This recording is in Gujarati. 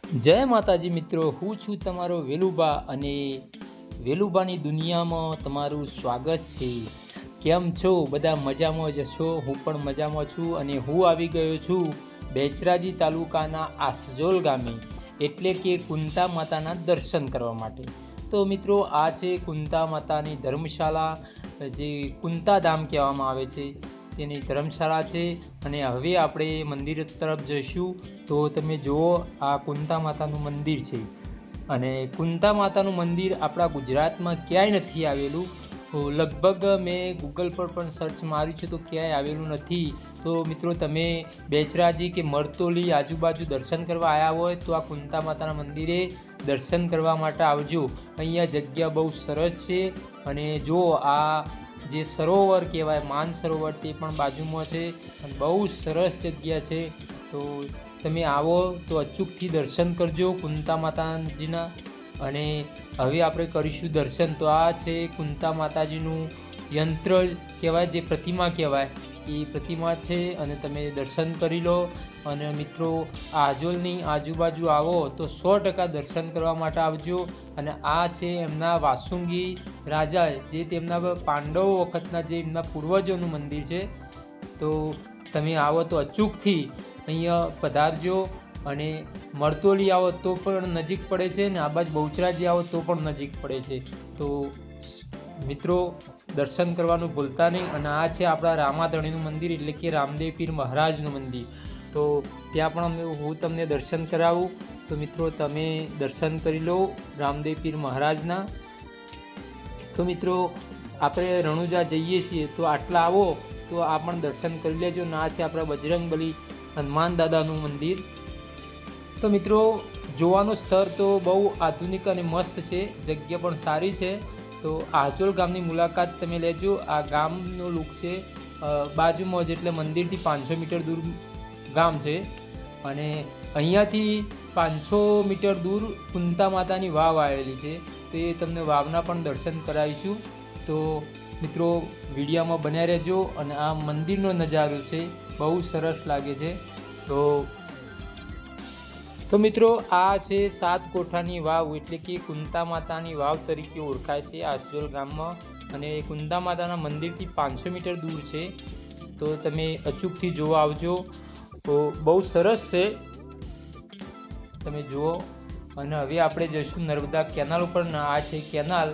જય માતાજી મિત્રો, હું છું તમારો વેલુબા અને વેલુબાની દુનિયામાં તમારું સ્વાગત છે। કેમ છો બધા? મજામાં જ છો? હું પણ મજામાં છું અને હું આવી ગયો છું બેચરાજી તાલુકાના આસજોલ ગામે, એટલે કે કુંતા માતાના દર્શન કરવા માટે। તો મિત્રો, આ છે કુંતા માતાની ધર્મશાળા, જે કુંતા ધામ કહેવામાં આવે છે તેની ધર્મશાળા છે। અને હવે આપણે મંદિર તરફ જઈશું। તો તમે જુઓ, આ કુંતા માતાનું મંદિર છે અને કુંતા માતાનું મંદિર આપણા ગુજરાતમાં ક્યાંય નથી આવેલું। તો લગભગ મેં ગૂગલ પર પણ સર્ચ માર્યું છે તો ક્યાંય આવેલું નથી। તો મિત્રો, તમે બેચરાજી કે મરતોલી આજુબાજુ દર્શન કરવા આવ્યા હોય તો આ કુંતા માતાના મંદિરે દર્શન કરવા માટે આવજો। અહીંયા જગ્યા બહુ સરસ છે અને જો આ જે સરોવર કહેવાય માન સરોવર, તે પણ બાજુમાં છે અને બહુ સરસ જગ્યા છે। તો તમે આવો તો અચૂકથી દર્શન કરજો કુંતા માતાજીના। અને હવે આપણે કરીશું દર્શન। તો આ છે કુંતા માતાજીનું યંત્ર કહેવાય, જે પ્રતિમા કહેવાય, એ પ્રતિમા છે અને તમે દર્શન કરી લો। અને મિત્રો, આજોલની આજુબાજુ આવો તો 100% દર્શન કરવા માટે આવજો। અને આ છે એમના વાસુંગી રાજા, જે તેમના પાંડવો વખતના જે એમના પૂર્વજોનું મંદિર છે। તો તમે આવો તો અચૂકથી અહીંયા પધારજો। અને મરતોલી આવો તો પણ નજીક પડે છે ને આ બાજુ બહુચરાજી આવો તો પણ નજીક પડે છે। તો મિત્રો, દર્શન કરવાનું ભૂલતા નહીં। અને આ છે આપણા રામાધણીનું મંદિર, એટલે કે રામદેવ પીર મહારાજનું મંદિર। તો ત્યાં પણ હું તમને દર્શન કરાવું। તો મિત્રો, તમે દર્શન કરી લો રામદેવ પીર મહારાજના। તો મિત્રો, આપણે રણુજા જઈએ છીએ તો આટલા આવો તો આ પણ દર્શન કરી લેજો। ને આ છે આપણા બજરંગબલી હનુમાન દાદાનું મંદિર। તો મિત્રો, જોવાનું સ્થળ તો બહુ આધુનિક અને મસ્ત છે, જગ્યા પણ સારી છે। તો આજોલ ગામની મુલાકાત તમે લેજો। આ ગામનો લુક છે બાજુમાં જ, એટલે મંદિરથી 500 મીટર દૂર ગામ છે। અને અહીંયાથી 500 મીટર દૂર કુંતા માતાની વાવ આવેલી છે, તો એ તમને વાવના પણ દર્શન કરાવીશું। તો મિત્રો, વિડીયોમાં બન્યા રહેજો। અને આ મંદિરનો નજારો છે, બહુ સરસ લાગે છે। તો મિત્રો, આ છે 7 કોઠાની વાવ, એટલે કે કુંતા માતાની વાવ તરીકે ઓળખાય છે આસજોલ ગામમાં। અને કુંતા માતાના મંદિરથી 500 મીટર દૂર છે, તો તમે અચૂકથી જોવા આવજો। તો બહુ સરસ છે, તમે જુઓ। અને હવે આપણે જઈશું નર્મદા કેનાલ ઉપર। આ છે કેનાલ,